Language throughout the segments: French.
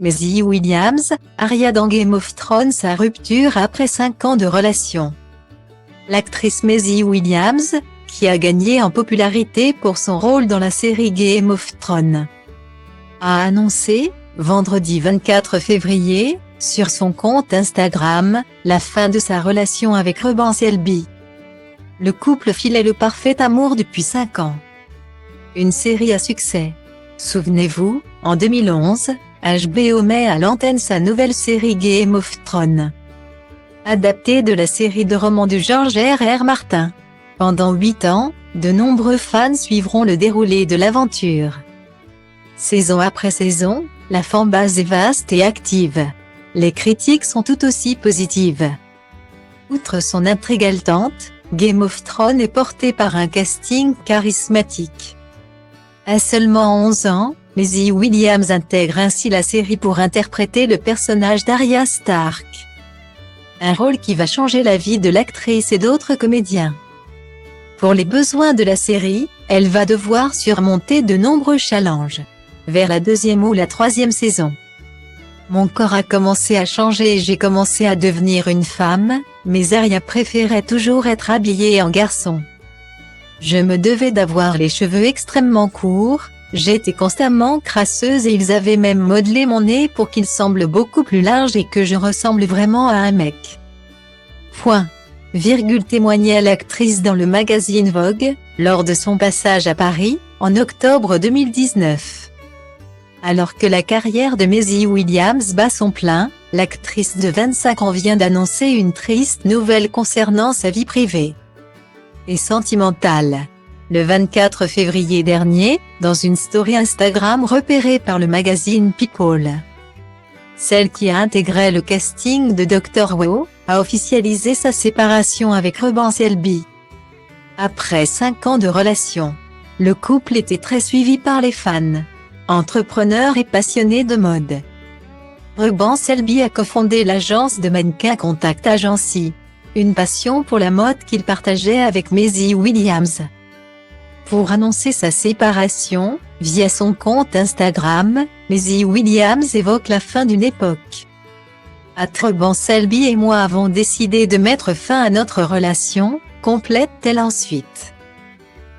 Maisie Williams, Arya dans Game of Thrones, sa rupture après 5 ans de relation. L'actrice Maisie Williams, qui a gagné en popularité pour son rôle dans la série Game of Thrones, a annoncé, vendredi 24 février, sur son compte Instagram, la fin de sa relation avec Ruben Selby. Le couple filait le parfait amour depuis 5 ans. Une série à succès. Souvenez-vous, en 2011, HBO met à l'antenne sa nouvelle série Game of Thrones, adaptée de la série de romans de George R.R. Martin. Pendant 8 ans, de nombreux fans suivront le déroulé de l'aventure. Saison après saison, la fanbase est vaste et active. Les critiques sont tout aussi positives. Outre son intrigue haletante, Game of Thrones est porté par un casting charismatique. À seulement 11 ans, Maisie Williams intègre ainsi la série pour interpréter le personnage d'Arya Stark. Un rôle qui va changer la vie de l'actrice et d'autres comédiens. Pour les besoins de la série, elle va devoir surmonter de nombreux challenges. Vers la 2e ou la 3e saison, mon corps a commencé à changer et j'ai commencé à devenir une femme, mais Arya préférait toujours être habillée en garçon. Je me devais d'avoir les cheveux extrêmement courts, j'étais constamment crasseuse et ils avaient même modelé mon nez pour qu'il semble beaucoup plus large et que je ressemble vraiment à un mec. Témoignait l'actrice dans le magazine Vogue, lors de son passage à Paris, en octobre 2019. Alors que la carrière de Maisie Williams bat son plein, l'actrice de 25 ans vient d'annoncer une triste nouvelle concernant sa vie privée et sentimentale. Le 24 février dernier, dans une story Instagram repérée par le magazine People, celle qui a intégré le casting de Dr. Who, a officialisé sa séparation avec Ruben Selby. Après 5 ans de relation, le couple était très suivi par les fans, entrepreneurs et passionnés de mode. Ruben Selby a cofondé l'agence de mannequins Contact Agency, une passion pour la mode qu'il partageait avec Maisie Williams. Pour annoncer sa séparation, via son compte Instagram, Maisie Williams évoque la fin d'une époque. Ruben Selby et moi avons décidé de mettre fin à notre relation, complète-t-elle ensuite.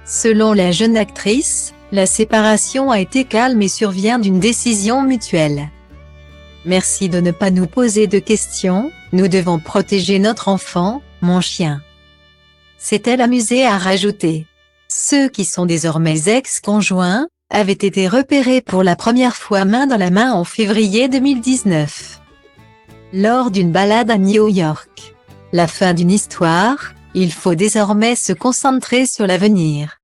Selon la jeune actrice, la séparation a été calme et survient d'une décision mutuelle. Merci de ne pas nous poser de questions, nous devons protéger notre enfant, mon chien. S'est-elle amusée à rajouter. Ceux qui sont désormais ex-conjoints, avaient été repérés pour la première fois main dans la main en février 2019. Lors d'une balade à New York. La fin d'une histoire, il faut désormais se concentrer sur l'avenir.